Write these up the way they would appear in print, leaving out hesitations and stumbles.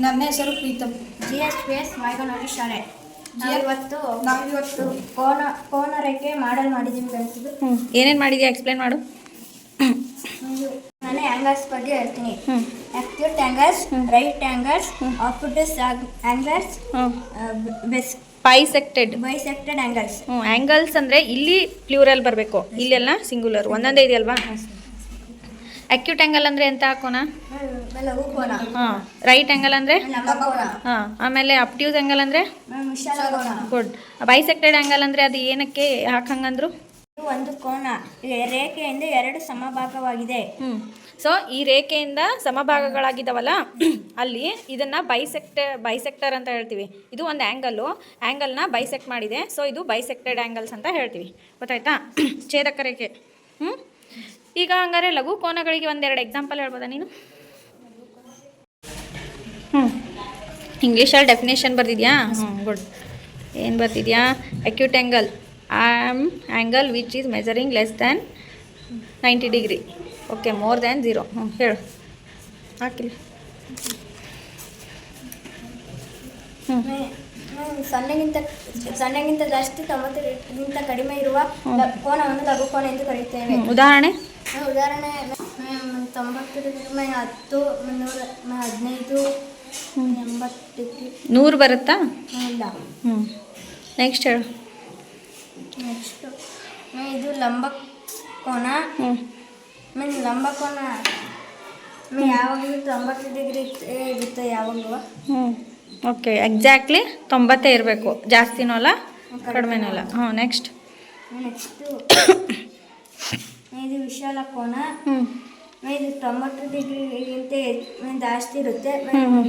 ನನ್ನ ಹೆಸರು ಪ್ರೀತಮ್. GSPS ಮಾಯಗೊಂಡಳ್ಳಿ ಶಾಲೆ. ನಾವಿವತ್ತು ಕೋನ ರೇಖೆ ಮಾಡಲ್ ಮಾಡಿದ್ದೀವಿ ಫ್ರೆಂಡ್ಸ್. ಏನೇನು ಮಾಡಿದ್ಯಾ ಎಕ್ಸ್ಪ್ಲೇನ್ ಮಾಡು. ನಾನು ಆ್ಯಂಗಲ್ಸ್ ಬಗ್ಗೆ ಹೇಳ್ತೀನಿ. Acute angles, right angles, opposite angles, bisected angles. Angles ಅಂದರೆ ಇಲ್ಲಿ ಪ್ಲೂರಲ್ ಬರಬೇಕು, ಇಲ್ಲೆಲ್ಲ ಸಿಂಗುಲರ್ ಒಂದೊಂದೇ ಇದೆಯಲ್ವಾ. ಅಕ್ಯೂಟ್ ಆ್ಯಂಗಲ್ ಅಂದರೆ ಎಂತ ಕೋನ? ಹಾಂ. ರೈಟ್ ಆ್ಯಂಗಲ್ ಅಂದರೆ ಹಾಂ. ಆಮೇಲೆ ಅಬ್ಟ್ಯೂಸ್ ಆ್ಯಂಗಲ್ ಅಂದರೆ ಗುಡ್. ಬೈಸೆಕ್ಟೆಡ್ ಆ್ಯಂಗಲ್ ಅಂದರೆ ಅದು ಏನಕ್ಕೆ ಯಾಕೆ ಹಂಗಂದ್ರು? ಒಂದು ಕೋನ ರೇಖೆಯಿಂದ ಎರಡು ಸಮಭಾಗವಾಗಿದೆ. ಸೊ ಈ ರೇಖೆಯಿಂದ ಸಮಭಾಗಗಳಾಗಿದ್ದಾವಲ್ಲ ಅಲ್ಲಿ ಇದನ್ನು ಬೈಸೆಕ್ಟರ್ ಅಂತ ಹೇಳ್ತೀವಿ. ಇದು ಒಂದು ಆ್ಯಂಗಲ್ನ ಬೈಸೆಕ್ಟ್ ಮಾಡಿದೆ. ಸೊ ಇದು ಬೈಸೆಕ್ಟೆಡ್ ಆ್ಯಂಗಲ್ಸ್ ಅಂತ ಹೇಳ್ತೀವಿ. ಗೊತ್ತಾಯ್ತಾ? ಛೇದಕ ರೇಖೆ. ಈಗ ಹಂಗಾರೆ ಲಘು ಕೋನಗಳಿಗೆ ಒಂದೆರಡು ಎಕ್ಸಾಂಪಲ್ ಹೇಳ್ಬೋದಾ ನೀನು? ಇಂಗ್ಲೀಷಲ್ಲಿ ಡೆಫಿನೇಷನ್ ಬರ್ತಿದ್ಯಾ? ಗುಡ್. ಏನು ಬರ್ತಿದ್ಯಾ? Acute angle angle which is measuring less than 90 degree. Okay, more than 0. ಹೇಳು. ಹಾಕಿಲ್ಲ. ಸೊನ್ನೆಗಿಂತ ಜಾಸ್ತಿ 90ಗಿಂತ ಕಡಿಮೆ ಇರುವ ಕೋನವನ್ನು ಲಘು ಕೋನ ಎಂದು ಕರೆಯುತ್ತೇವೆ. ಉದಾಹರಣೆ 90 ಡಿಗ್ರಿ, 10, 115, 80 ಡಿಗ್ರಿ. 100 ಬರುತ್ತಾ? ಇಲ್ಲ. ನೆಕ್ಸ್ಟ್ ಹೇಳು. ನೆಕ್ಸ್ಟು ಇದು ಲಂಬ ಕೋನ. ಲಂಬ ಕೋನ ಯಾವಾಗಲೂ 90 ಡಿಗ್ರಿ ಇರುತ್ತೆ ಯಾವಾಗಲೂ. ಓಕೆ, ಎಕ್ಸಾಕ್ಟ್ಲಿ 90 ಇರಬೇಕು. ಜಾಸ್ತಿನೂ ಅಲ್ಲ, ಕಡಿಮೆನೂ ಅಲ್ಲ. ನೆಕ್ಸ್ಟು ಇದು ವಿಶಾಲ ಕೋನ. ಇದು 90 ಡಿಗ್ರಿಗಿಂತ ಜಾಸ್ತಿ ಇರುತ್ತೆ.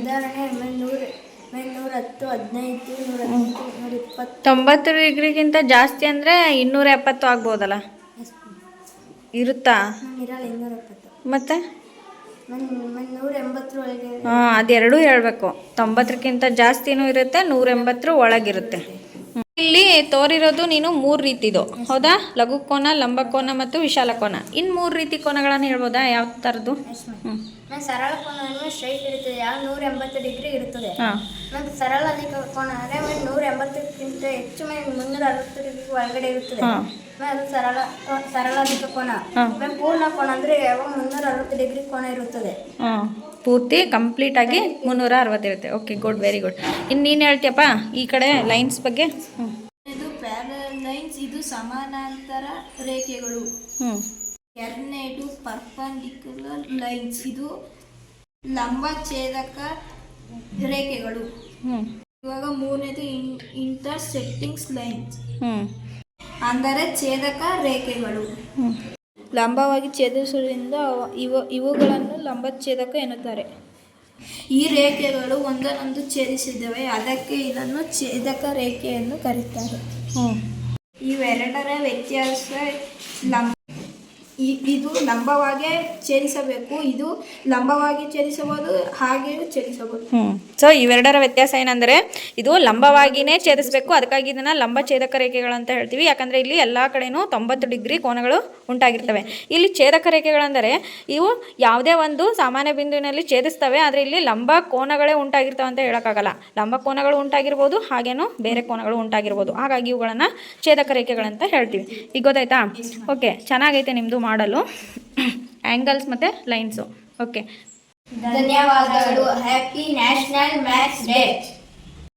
ಉದಾಹರಣೆ 110, 15, 115, 120. 90 ಡಿಗ್ರಿಗಿಂತ ಜಾಸ್ತಿ ಅಂದರೆ 270 ಆಗ್ಬೋದಲ್ಲ? ಇರುತ್ತಾ? ಇರಲ್ಲ 270. ಮತ್ತೆ 180 ಒಳಗೆ. ಅದೆರಡೂ ಹೇಳಬೇಕು. 90ಕ್ಕಿಂತ ಜಾಸ್ತಿನೂ ಇರುತ್ತೆ, 180 ಒಳಗಿರುತ್ತೆ. ಇಲ್ಲಿ ತೋರಿರೋದು ನೀನು 3 ರೀತಿದು, ಹೌದಾ? ಲಘು ಕೋನ, ಲಂಬಕೋನ ಮತ್ತು ವಿಶಾಲ ಕೋನ. ಇನ್ನು 3 ರೀತಿ ಕೋನಗಳನ್ನು ಹೇಳ್ಬೋದಾ? ಯಾವ ಥರದ್ದು? ಸರಳ ಕೋನವನ್ನು ಸ್ಟ್ರೈಟ್ ಇರುತ್ತದೆ, ಯಾವ 180 ಡಿಗ್ರಿ ಇರುತ್ತದೆ. ಮತ್ತು ಸರಳ ಅಧಿಕ ಕೋನ ಅಂದರೆ 180ಕ್ಕಿಂತ ಹೆಚ್ಚು 360 ಡಿಗ್ರಿ ಒಳಗಡೆ ಇರುತ್ತದೆ. ಅದು ಸರಳ ಅಧಿಕ ಕೋನ. ಪೂರ್ಣ ಕೋನ ಅಂದರೆ ಯಾವಾಗ 360 ಡಿಗ್ರಿ ಕೋನ ಇರುತ್ತದೆ. ಪೂರ್ತಿ ಕಂಪ್ಲೀಟ್ ಆಗಿ 360 ಇರುತ್ತೆ. Okay, good, very good. ಇನ್ನು ನೀನು ಹೇಳ್ತೀಯಪ್ಪ ಈ ಕಡೆ ಲೈನ್ಸ್ ಬಗ್ಗೆ. ಇದು ಪ್ಯಾರಲಲ್ ಲೈನ್ಸ್, ಇದು ಸಮಾನಾಂತರ ರೇಖೆಗಳು. ಎರಡನೇದು ಪರ್ಪೆಂಡಿಕ್ಯುಲರ್ ಲೈನ್ಸ್, ಇದು ಲಂಬ ಛೇದಕ ರೇಖೆಗಳು. ಇವಾಗ ಮೂರನೇದು ಇಂಟರ್ಸೆಕ್ಟಿಂಗ್ ಲೈನ್ಸ್, ಅಂದರೆ ಛೇದಕ ರೇಖೆಗಳು. ಲಂಬವಾಗಿ ಛೇದಿಸುವುದರಿಂದ ಇವುಗಳನ್ನು ಲಂಬಛೇದಕ ಎನ್ನುತ್ತಾರೆ. ಈ ರೇಖೆಗಳು ಒಂದನ್ನೊಂದು ಛೇದಿಸಿದವೆ, ಅದಕ್ಕೆ ಇದನ್ನು ಛೇದಕ ರೇಖೆ ಎಂದು ಕರೆಯುತ್ತಾರೆ. ಇವೆರಡರ ವ್ಯತ್ಯಾಸ ಇದು ಲಂಬವಾಗಿ ಛೇದಿಸಬೇಕು, ಇದು ಲಂಬವಾಗಿ ಛೇದಿಸಬಹುದು, ಹಾಗೆಯೂ ಛೇದಿಸಬಹುದು. ಸೊ ಇವೆರಡರ ವ್ಯತ್ಯಾಸ ಏನಂದರೆ ಇದು ಲಂಬವಾಗಿಯೇ ಛೇದಿಸಬೇಕು, ಅದಕ್ಕಾಗಿ ಇದನ್ನು ಲಂಬ ಛೇದಕ ರೇಖೆಗಳಂತ ಹೇಳ್ತೀವಿ. ಯಾಕಂದರೆ ಇಲ್ಲಿ ಎಲ್ಲ ಕಡೆಯೂ 90 ಡಿಗ್ರಿ ಕೋನಗಳು ಉಂಟಾಗಿರ್ತವೆ. ಇಲ್ಲಿ ಛೇದಕ ರೇಖೆಗಳೆಂದರೆ ಇವು ಯಾವುದೇ ಒಂದು ಸಾಮಾನ್ಯ ಬಿಂದುವಿನಲ್ಲಿ ಛೇದಿಸ್ತವೆ, ಆದರೆ ಇಲ್ಲಿ ಲಂಬ ಕೋನಗಳೇ ಉಂಟಾಗಿರ್ತವೆ ಅಂತ ಹೇಳೋಕ್ಕಾಗಲ್ಲ. ಲಂಬ ಕೋನಗಳು ಉಂಟಾಗಿರ್ಬೋದು, ಹಾಗೇನೂ ಬೇರೆ ಕೋನಗಳು ಉಂಟಾಗಿರ್ಬೋದು. ಹಾಗಾಗಿ ಇವುಗಳನ್ನು ಛೇದಕ ರೇಖೆಗಳಂತ ಹೇಳ್ತೀವಿ. ಈಗ ಗೊತ್ತಾಯ್ತಾ? ಓಕೆ, ಚೆನ್ನಾಗೈತೆ ನಿಮ್ಮದು ಮಾಡಲು, ಆ್ಯಂಗಲ್ಸ್ ಮತ್ತು ಲೈನ್ಸು. ಓಕೆ, ಧನ್ಯವಾದಗಳು. Happy national maths day.